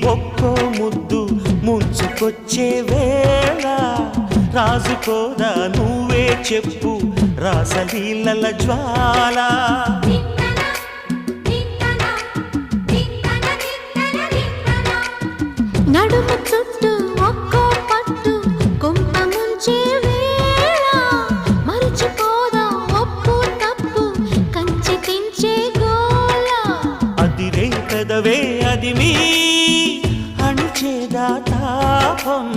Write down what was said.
ఒక్కో ముద్దు ముంచుకొచ్చే వేళ రాజుకోదా నువ్వే చెప్పు రాసలీలల జ్వాల నడుము చుట్టూ ఒక్కో పట్టు కొంప ముంచే వేళ మరచిపోదా ఒప్పు తప్పు కంచి తెంచే గోల అదిరే పెదవే అది మీ అణిచేదా తాపం